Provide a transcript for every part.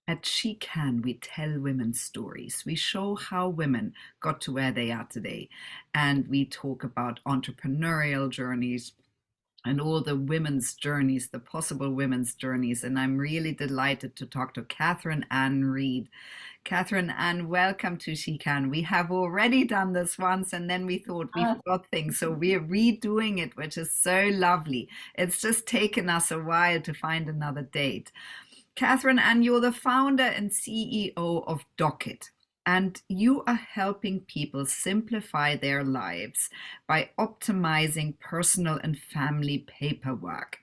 At She Can, we tell women's stories. We show how women got to where they are today. And we talk about entrepreneurial journeys and all the women's journeys, the possible women's journeys. And I'm really delighted to talk to Catherine Ann Reid. Catherine Ann, welcome to She Can. We have already done this once and then we thought we Ah, forgot things. So we're redoing it, which is so lovely. It's just taken us a while to find another date. Catherine Ann, you're the founder and CEO of Doqit, and you are helping people simplify their lives by optimizing personal and family paperwork.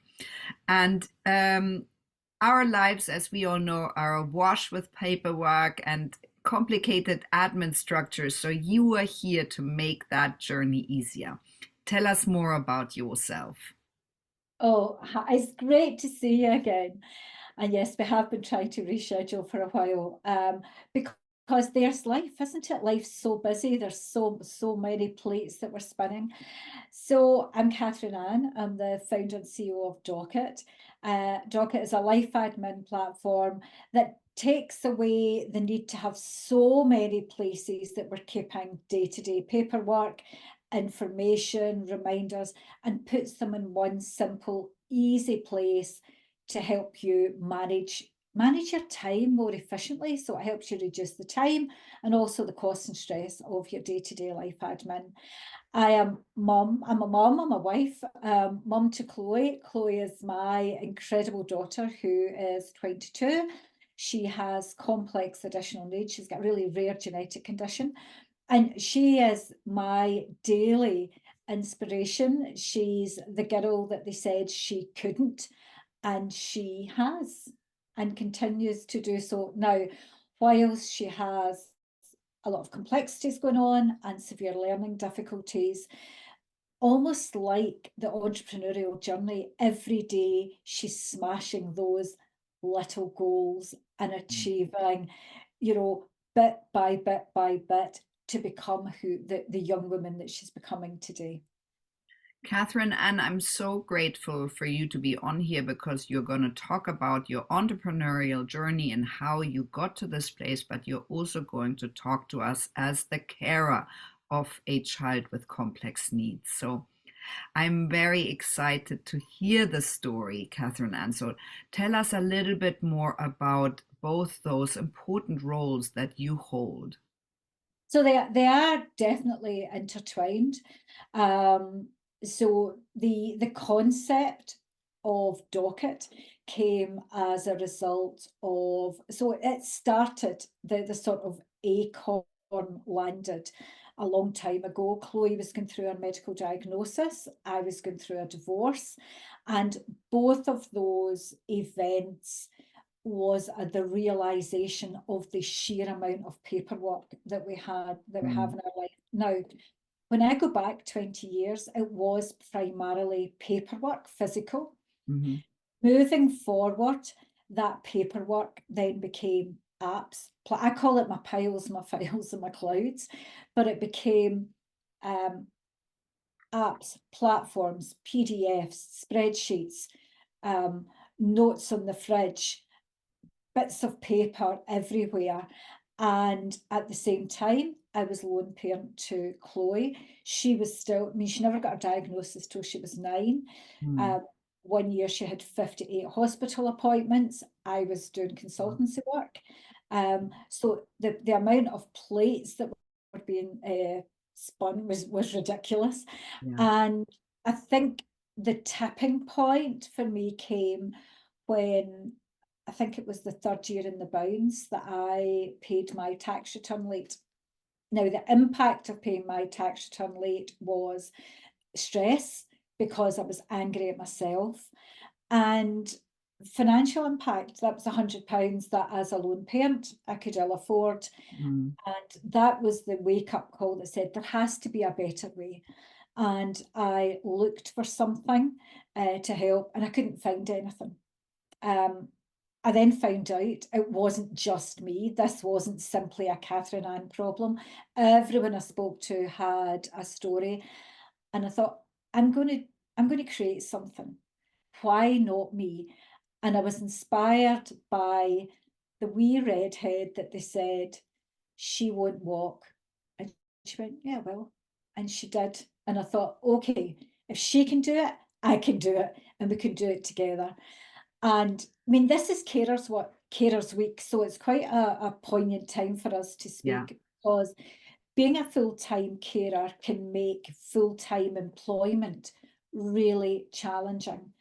And our lives, as we all know, are awash with paperwork and complicated admin structures. So you are here to make that journey easier. Tell us more about yourself. it's great to see you again. And yes, we have been trying to reschedule for a while, because there's life, isn't it? Life's so busy. There's so many plates that we're spinning. So I'm Catherine Ann. I'm the founder and CEO of Doqit. Doqit is a life admin platform that takes away the need to have so many places that we're keeping day-to-day paperwork, information, reminders, and puts them in one simple, easy place to help you manage your time more efficiently. So it helps you reduce the time and also the cost and stress of your day-to-day life admin. I'm a mom, I'm a wife, mum to Chloe. Chloe is my incredible daughter who is 22. She has complex additional needs. She's got a really rare genetic condition. And she is my daily inspiration. She's the girl that they said she couldn't, and she has and continues to do so. Now, whilst she has a lot of complexities going on and severe learning difficulties, almost like the entrepreneurial journey, every day she's smashing those little goals and achieving, bit by bit to become who the young woman that she's becoming today. Catherine, and I'm so grateful for you to be on here because you're going to talk about your entrepreneurial journey and how you got to this place, but you're also going to talk to us as the carer of a child with complex needs. So I'm very excited to hear the story, Catherine Ann. So tell us a little bit more about both those important roles that you hold. So they are definitely intertwined. So the concept of Doqit came as a result of, so it started, the sort of acorn landed a long time ago. Chloe was going through a medical diagnosis. I was going through a divorce. And both of those events was the realization of the sheer amount of paperwork that we have Mm, in our life. Now, when I go back 20 years, it was primarily paperwork, physical. mhm, Moving forward, that paperwork then became apps. I call it my piles, my files, and my clouds, but it became um, apps, platforms, PDFs, spreadsheets, um, notes on the fridge, bits of paper everywhere. And at the same time, I was lone parent to Chloe. She was still, I mean, she never got a diagnosis till she was 9. mm. Um, 1 year she had 58 hospital appointments. I was doing Wow. consultancy work. So the amount of plates that were being spun was ridiculous. Yeah. And I think the tipping point for me came when I think it was the third year in the bounds that I paid my tax return late. Now, the impact of paying my tax return late was stress because I was angry at myself, and financial impact. That was £100 that, as a lone parent, I could ill afford. Mm. And that was the wake up call that said there has to be a better way. And I looked for something to help, and I couldn't find anything. Um, I then found out it wasn't just me. This wasn't simply a Catherine Ann problem. Everyone I spoke to had a story, and I thought, I'm going to I'm going to create something. Why not me? And I was inspired by the wee redhead that they said, she won't walk. And she went, yeah, well, and she did. And I thought, okay, if she can do it, I can do it, and we can do it together. And I mean, this is Carers Week, so it's quite a poignant time for us to Yeah. speak, because being a full-time carer can make full-time employment really challenging,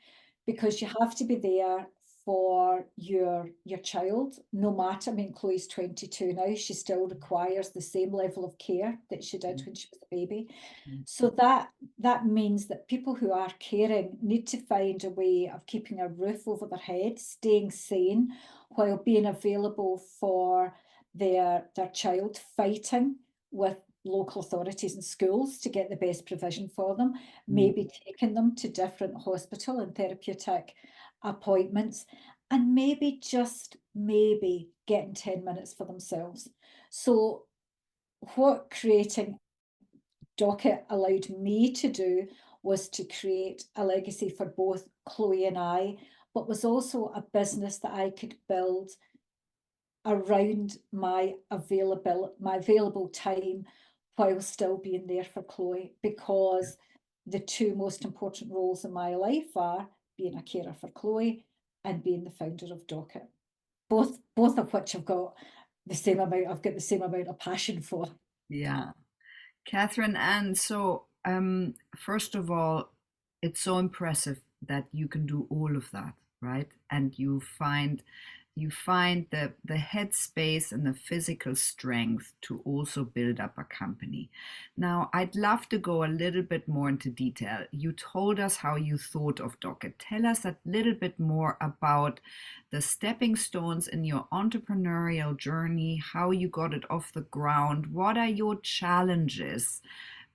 because you have to be there for your child, no matter, I mean, Chloe's 22 now, she still requires the same level of care that she did when she was a baby. Mm. So that means that people who are caring need to find a way of keeping a roof over their head, staying sane, while being available for their child, fighting with local authorities and schools to get the best provision for them, Mm. maybe taking them to different hospital and therapeutic appointments, and maybe, just maybe, getting 10 minutes for themselves. So what creating Doqit allowed me to do was to create a legacy for both Chloe and I, but was also a business that I could build around my available time, while still being there for Chloe, because the two most important roles in my life are being a carer for Chloe and being the founder of Doqit. Both of which I've got the same amount of passion for. Yeah. Catherine Ann, so first of all, it's so impressive that you can do all of that, right? And you find the headspace and the physical strength to also build up a company. Now, I'd love to go a little bit more into detail. You told us how you thought of Doqit. Tell us a little bit more about the stepping stones in your entrepreneurial journey, how you got it off the ground, what are your challenges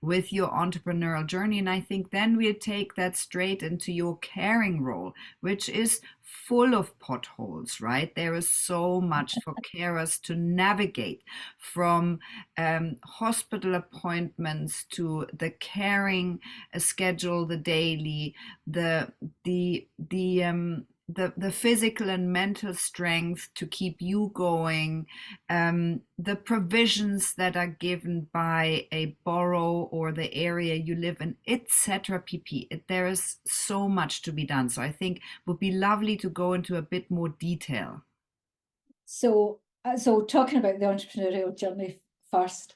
with your entrepreneurial journey. And I think then we'll take that straight into your caring role, which is full of potholes, right? There is so much for carers to navigate, from hospital appointments to the caring schedule, the daily, the physical and mental strength to keep you going, the provisions that are given by a borough or the area you live in, etc. pp. There is so much to be done. So I think it would be lovely to go into a bit more detail. So talking about the entrepreneurial journey first,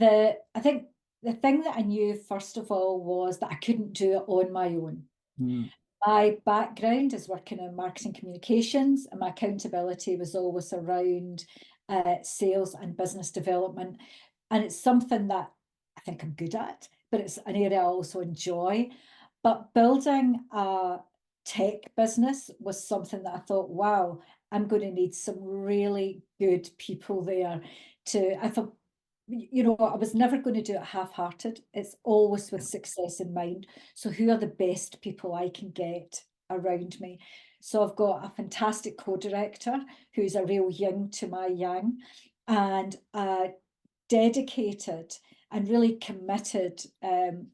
I think the thing that I knew first of all was that I couldn't do it on my own. Mm. My background is working in marketing communications, and my accountability was always around sales and business development. And it's something that I think I'm good at, but it's an area I also enjoy. But building a tech business was something that I thought, wow, I'm going to need some really good people there I thought, I was never going to do it half-hearted. It's always with success in mind. So who are the best people I can get around me? So I've got a fantastic co-director who's a real yin to my yang, and a dedicated and really committed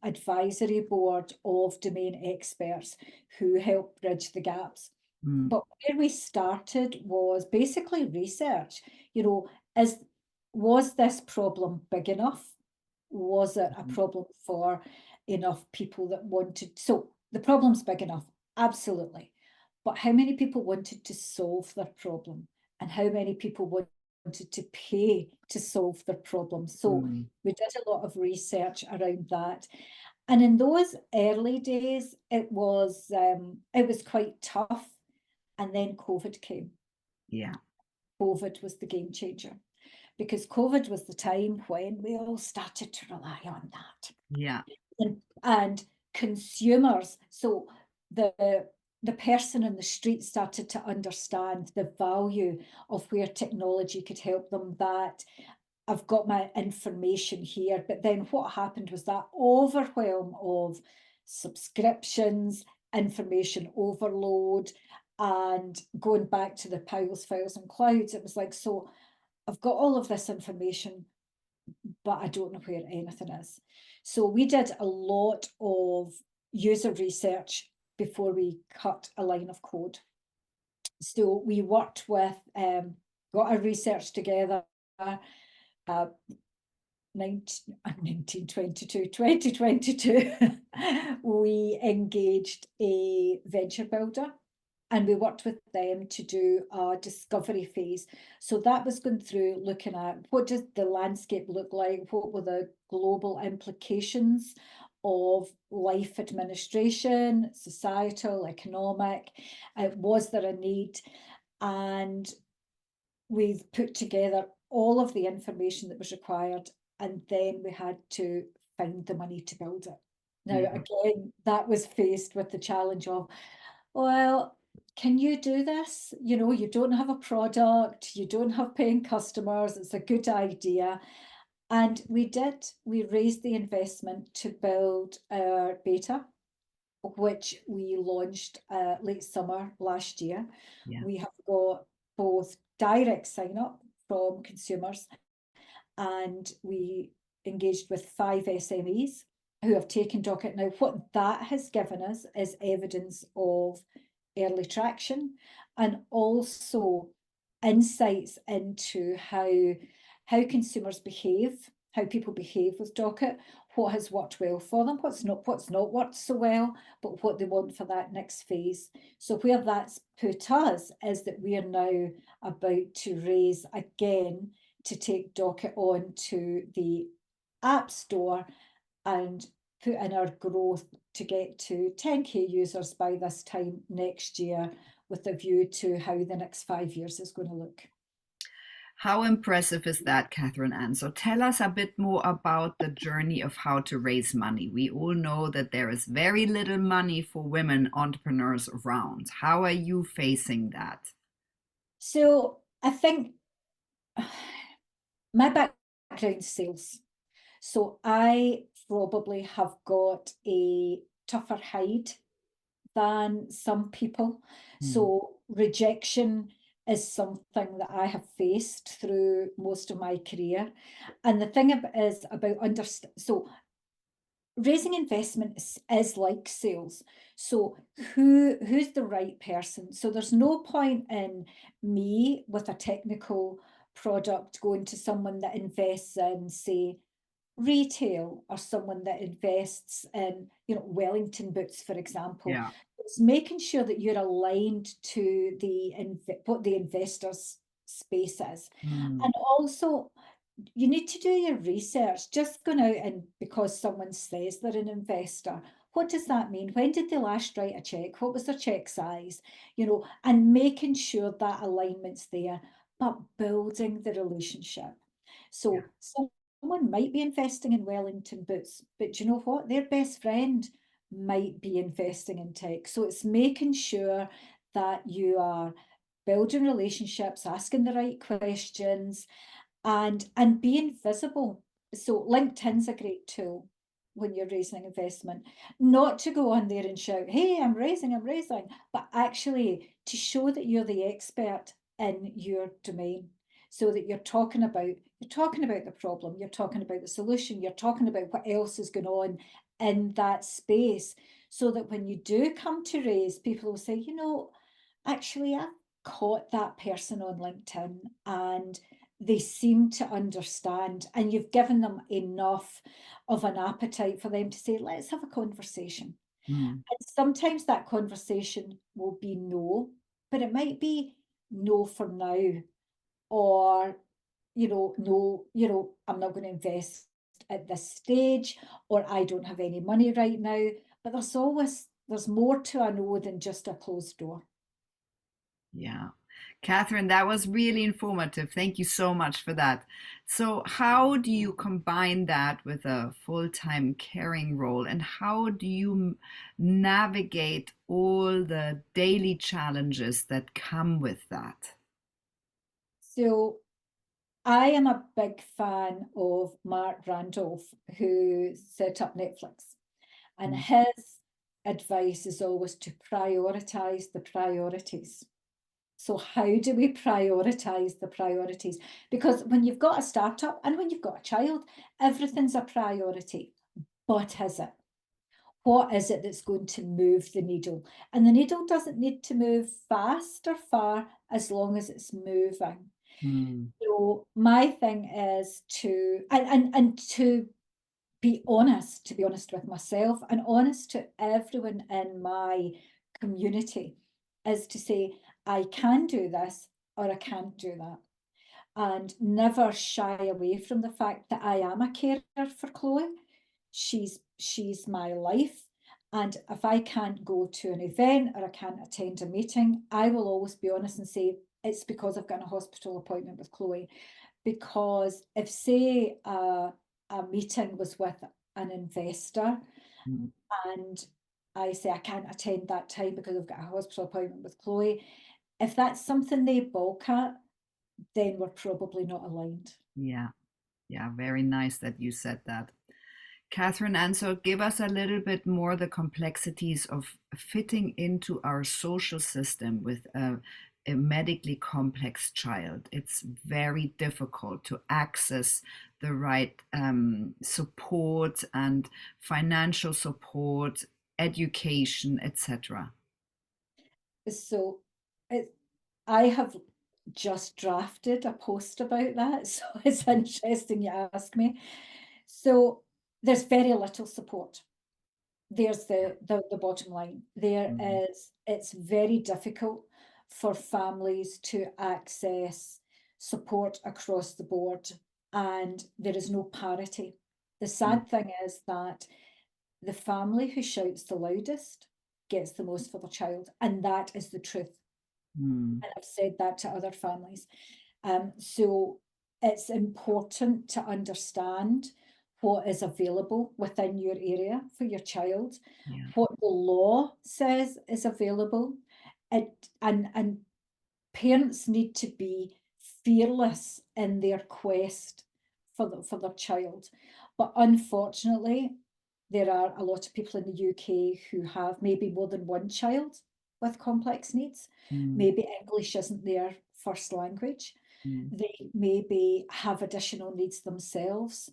advisory board of domain experts who help bridge the gaps. Mm. But where we started was basically research. Was this problem big enough? Was it a problem for enough people that wanted? So the problem's big enough, absolutely. But how many people wanted to solve their problem, and how many people wanted to pay to solve their problem? So Mm. we did a lot of research around that. And in those early days, it was quite tough. And then COVID came. Yeah. COVID was the game changer, because COVID was the time when we all started to rely on that. Yeah. And consumers, so the person in the street started to understand the value of where technology could help them, that I've got my information here. But then what happened was that overwhelm of subscriptions, information overload, and going back to the piles, files, and clouds. It was like, so I've got all of this information, but I don't know where anything is. So we did a lot of user research before we cut a line of code. So we worked with got our research together. Uh, 2022, we engaged a venture builder and we worked with them to do a discovery phase. So that was going through looking at what does the landscape look like, what were the global implications of life administration, societal, economic, was there a need? And we've put together all of the information that was required, and then we had to find the money to build it. Now, Yeah. again, that was faced with the challenge of, well, can you do this? You know, you don't have a product, you don't have paying customers, it's a good idea. And we did, we raised the investment to build our beta, which we launched late summer last year. Yeah. We have got both direct sign up from consumers, and we engaged with 5 SMEs who have taken Doqit. Now, what that has given us is evidence of early traction and also insights into how consumers behave, how people behave with Doqit, what has worked well for them, what's not worked so well, but what they want for that next phase. So where that's put us is that we are now about to raise again to take Doqit on to the App Store and put in our growth to get to 10k users by this time next year, with a view to how the next 5 years is going to look. How impressive is that, Catherine Ann? So tell us a bit more about the journey of how to raise money. We all know that there is very little money for women entrepreneurs around. How are you facing that? So I think my background is sales. So I probably have got a tougher hide than some people. So rejection is something that I have faced through most of my career. And the thing is about so raising investment is like sales. So who's the right person? So there's no point in me with a technical product going to someone that invests in, say, retail, or someone that invests in, you know, Wellington boots, for example. Yeah. It's making sure that you're aligned to what the investor's space is. And also, you need to do your research. Just going out and because someone says they're an investor, what does that mean? When did they last write a check? What was their check size? You know, and making sure that alignment's there, but building the relationship. So someone might be investing in Wellington boots, but you know what? Their best friend might be investing in tech. So it's making sure that you are building relationships, asking the right questions, and being visible. So LinkedIn's a great tool when you're raising investment, not to go on there and shout, hey, I'm raising, but actually to show that you're the expert in your domain, so that you're talking about the problem, you're talking about the solution, you're talking about what else is going on in that space, so that when you do come to raise, people will say, you know, actually I've caught that person on LinkedIn and they seem to understand, and you've given them enough of an appetite for them to say, let's have a conversation. Mm. And sometimes that conversation will be no, but it might be no for now, or, you know, no, you know, I'm not going to invest at this stage, or I don't have any money right now. But there's more to a no than just a closed door. Yeah. Catherine, that was really informative. Thank you so much for that. So, how do you combine that with a full-time caring role, and how do you navigate all the daily challenges that come with that? So I am a big fan of Mark Randolph, who set up Netflix. And Mm. his advice is always to prioritize the priorities. So how do we prioritize the priorities? Because when you've got a startup and when you've got a child, everything's a priority. But is it? What is it that's going to move the needle? And the needle doesn't need to move fast or far, as long as it's moving. Mm. So my thing is to and to be honest, with myself and honest to everyone in my community, is to say, I can do this or I can't do that. And never shy away from the fact that I am a carer for Chloe. She's my life. And if I can't go to an event or I can't attend a meeting, I will always be honest and say it's because I've got a hospital appointment with Chloe. Because if, say, a meeting was with an investor Mm. and I say I can't attend that time because I've got a hospital appointment with Chloe, if that's something they balk at, then we're probably not aligned. Yeah, yeah, very nice that you said that. Catherine, and so give us a little bit more the complexities of fitting into our social system with a medically complex child. It's very difficult to access the right support and financial support, education, etc. So it, I have just drafted a post about that, so it's interesting you ask me. So there's very little support. There's the bottom line. Mm. It's very difficult for families to access support across the board, and there is no parity. The Mm. sad thing is that the family who shouts the loudest gets the most for the child, and that is the truth. Mm. And I've said that to other families. So it's important to understand what is available within your area for your child, Yeah. what the law says is available, and parents need to be fearless in their quest for their child. But unfortunately, there are a lot of people in the UK who have maybe more than one child with complex needs. Mm. Maybe English isn't their first language. Mm. They maybe have additional needs themselves,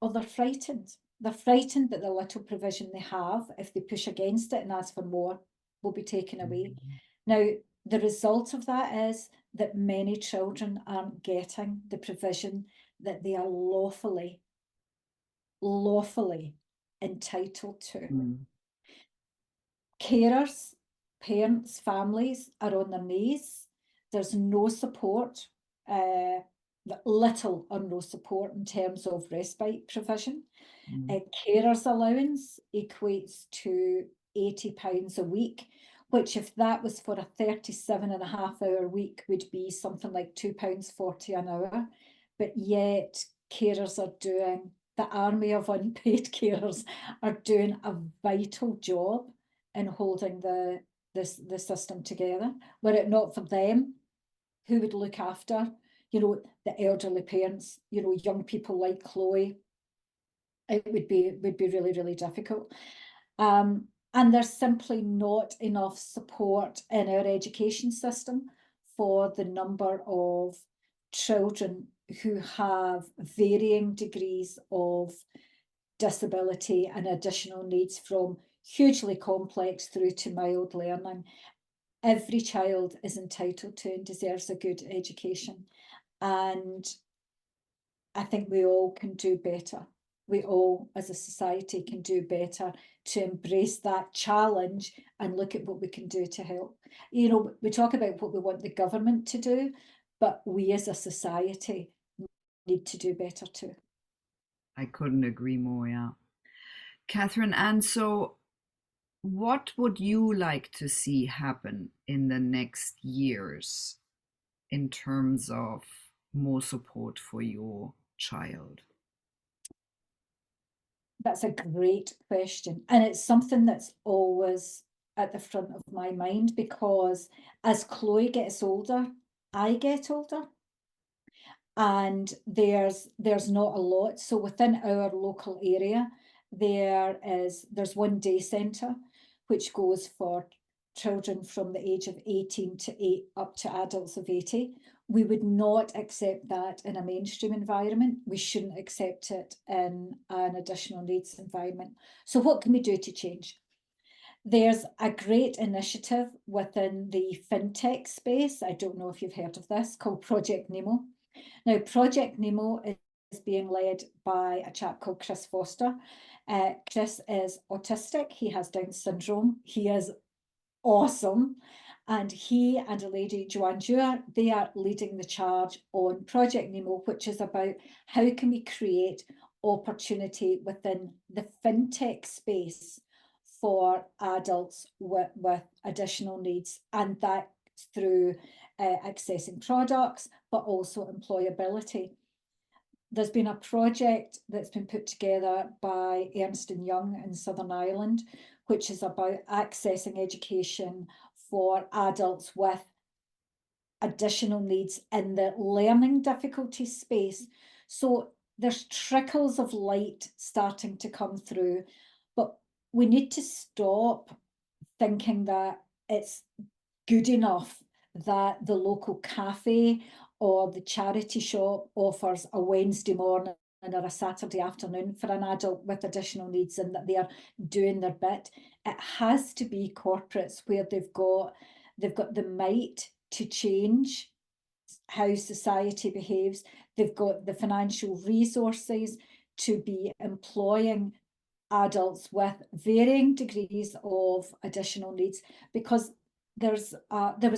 or they're frightened. They're frightened that the little provision they have, if they push against it and ask for more, will be taken away. Mm. Now, the result of that is that many children aren't getting the provision that they are lawfully entitled to. Mm. Carers, parents, families are on their knees. There's no support, uh, little or no support in terms of respite provision. Mm. A carer's allowance equates to £80 a week, which, if that was for a 37.5 hour week, would be something like £2.40 an hour. But yet, carers are doing, the army of unpaid carers are doing a vital job in holding the system together. Were it not for them, who would look after, the elderly parents, young people like Chloe? It would be really, really difficult. And there's simply not enough support in our education system for the number of children who have varying degrees of disability and additional needs, from hugely complex through to mild learning. Every child is entitled to and deserves a good education. And I think we all can do better. We all, as a society, can do better to embrace that challenge and look at what we can do to help. We talk about what we want the government to do, but we as a society need to do better too. I couldn't agree more, yeah. Catherine, and so what would you like to see happen in the next years in terms of more support for your child? That's a great question. And it's something that's always at the front of my mind, because as Chloe gets older, I get older. And there's not a lot. So within our local area, there's one day centre which goes for children from the age of 18 to 8 up to adults of 80. We would not accept that in a mainstream environment. We shouldn't accept it in an additional needs environment. So what can we do to change? There's a great initiative within the fintech space. I don't know if you've heard of this, called Project Nemo. Now, Project Nemo is being led by a chap called Chris Foster. Chris is autistic. He has Down syndrome. He is awesome. And he and a lady, Joanne Dewar, they are leading the charge on Project Nemo, which is about how can we create opportunity within the fintech space for adults with additional needs. And that through accessing products, but also employability. There's been a project that's been put together by Ernst & Young in Southern Ireland, which is about accessing education for adults with additional needs in the learning difficulty space. So there's trickles of light starting to come through, but we need to stop thinking that it's good enough that the local cafe or the charity shop offers a Wednesday morning or a Saturday afternoon for an adult with additional needs and that they are doing their bit. It has to be corporates where they've got the might to change how society behaves. They've got the financial resources to be employing adults with varying degrees of additional needs, because there was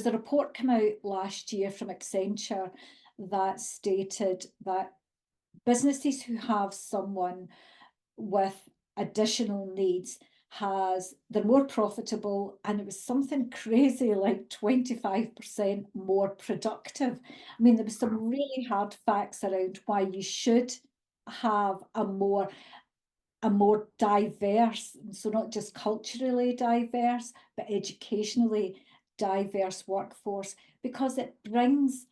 a report come out last year from Accenture that stated that businesses who have someone with additional needs they're more profitable, and it was something crazy like 25% more productive. I mean, there was some really hard facts around why you should have a more diverse, so not just culturally diverse, but educationally diverse workforce, because it brings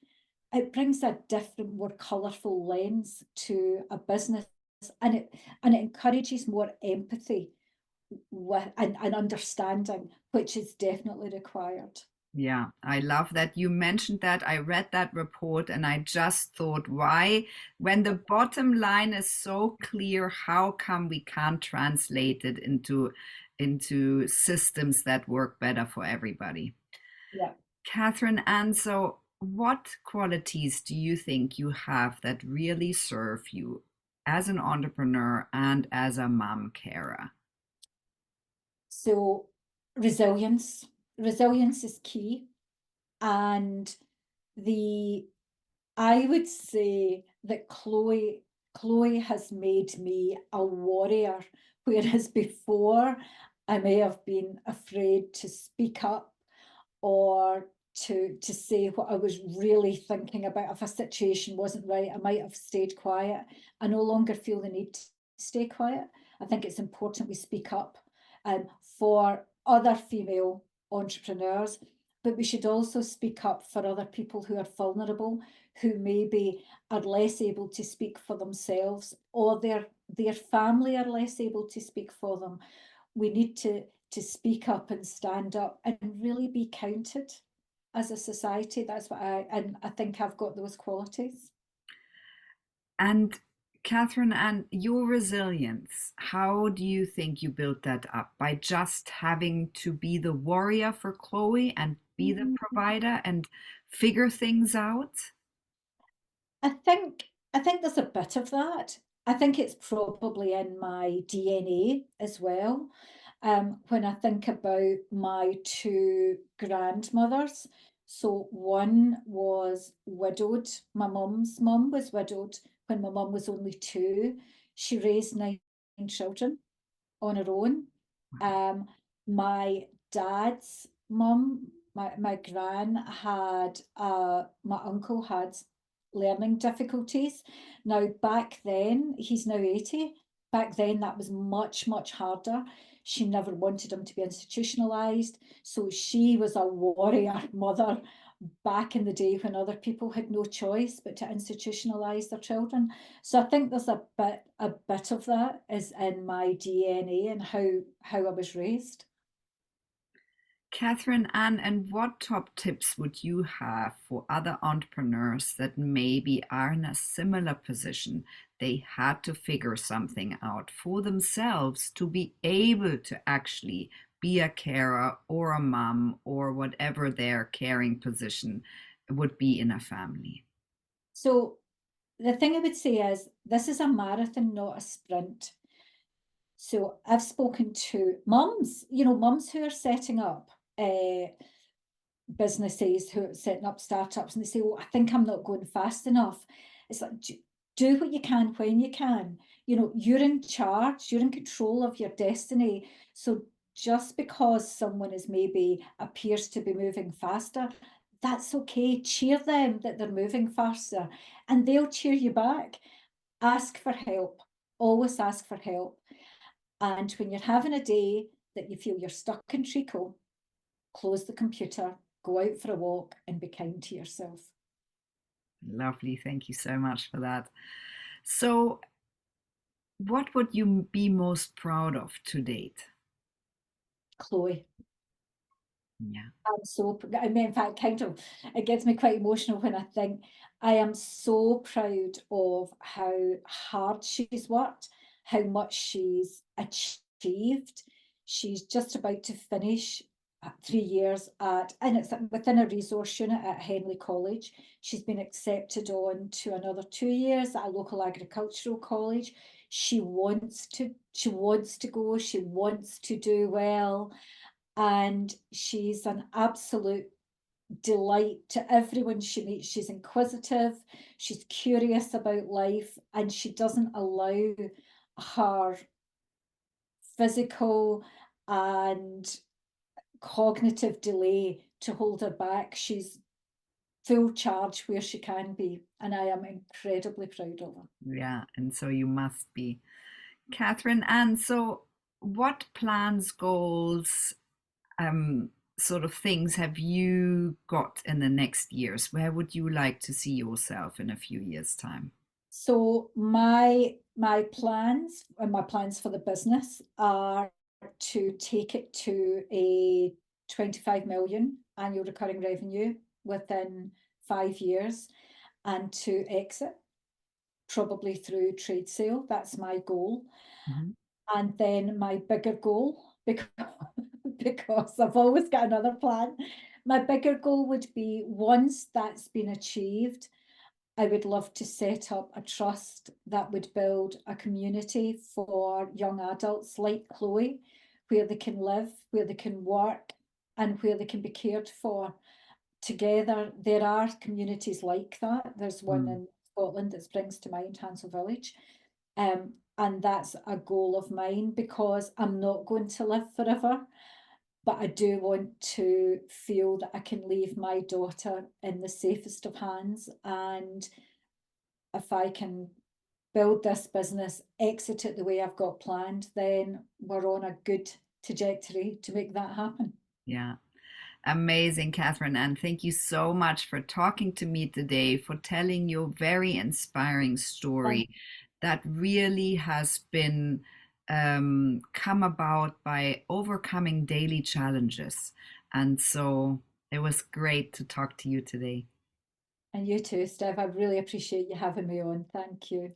a different, more colourful lens to a business, and it encourages more empathy with and understanding, which is definitely required. Yeah, I love that you mentioned that. I read that report and I just thought, why, when the bottom line is so clear, how come we can't translate it into systems that work better for everybody? Yeah. Catherine Ann, so what qualities do you think you have that really serve you as an entrepreneur and as a mom carer? So resilience is key, and the I would say that Chloe has made me a warrior, whereas before I may have been afraid to speak up or to say what I was really thinking about. If a situation wasn't right, I might have stayed quiet. I no longer feel the need to stay quiet. I think it's important we speak up for other female entrepreneurs, but we should also speak up for other people who are vulnerable, who maybe are less able to speak for themselves, or their family are less able to speak for them. We need to speak up and stand up and really be counted as a society. That's what I think I've got those qualities. And Catherine, and your resilience, how do you think you built that up? By just having to be the warrior for Chloe and be the provider and figure things out? I think I think there's a bit of that. I think it's probably in my DNA as well. When I think about my two grandmothers, so one was widowed. My mum's mum was widowed when my mum was only two. She raised nine children on her own. Um, my dad's mum, my gran had, my uncle had learning difficulties. Now, back then, he's now 80. Back then, that was much, much harder. She never wanted him to be institutionalized. So she was a warrior mother back in the day when other people had no choice but to institutionalize their children. So I think there's a bit of that is in my DNA and how I was raised. Catherine Ann, and what top tips would you have for other entrepreneurs that maybe are in a similar position? They had to figure something out for themselves to be able to actually be a carer or a mom or whatever their caring position would be in a family? So the thing I would say is this is a marathon, not a sprint. So I've spoken to mums, mums who are setting up businesses, who are setting up startups, and they say, "Oh, I think I'm not going fast enough." It's like, do what you can when you can. You're in charge, you're in control of your destiny. So just because someone is maybe appears to be moving faster, that's okay. Cheer them that they're moving faster, and they'll cheer you back. Ask for help. Always ask for help. And when you're having a day that you feel you're stuck in treacle, close the computer, go out for a walk, and be kind to yourself. Lovely. Thank you so much for that. So, what would you be most proud of to date? Chloe. Yeah. I'm so, I mean, in fact, it gets me quite emotional when I think I am so proud of how hard she's worked, how much she's achieved. She's just about to finish 3 years and it's within a resource unit at Henley College. She's been accepted on to another 2 years at a local agricultural college. She wants to go, she wants to do well, and she's an absolute delight to everyone she meets. She's inquisitive, she's curious about life, and she doesn't allow her physical and cognitive delay to hold her back. She's full charge where she can be, and I am incredibly proud of her. Yeah. And so you must be. Catherine, and so what plans, goals, um, sort of things have you got in the next years? Where would you like to see yourself in a few years' time? So my plans for the business are to take it to a 25 million annual recurring revenue within 5 years, and to exit probably through trade sale. That's my goal. Mhm. And then my bigger goal, because, because I've always got another plan, my bigger goal would be, once that's been achieved, I would love to set up a trust that would build a community for young adults like Chloe, where they can live, where they can work, and where they can be cared for together. There are communities like that. There's one Mm. in Scotland that springs to mind, Hansel Village. And that's a goal of mine, because I'm not going to live forever, but I do want to feel that I can leave my daughter in the safest of hands. And if I can build this business, exit it the way I've got planned, then we're on a good trajectory to make that happen. Yeah. Amazing, Catherine. And thank you so much for talking to me today, for telling your very inspiring Thank story that really has been come about by overcoming daily challenges. And so it was great to talk to you today. And you too, Steph. I really appreciate you having me on. Thank you.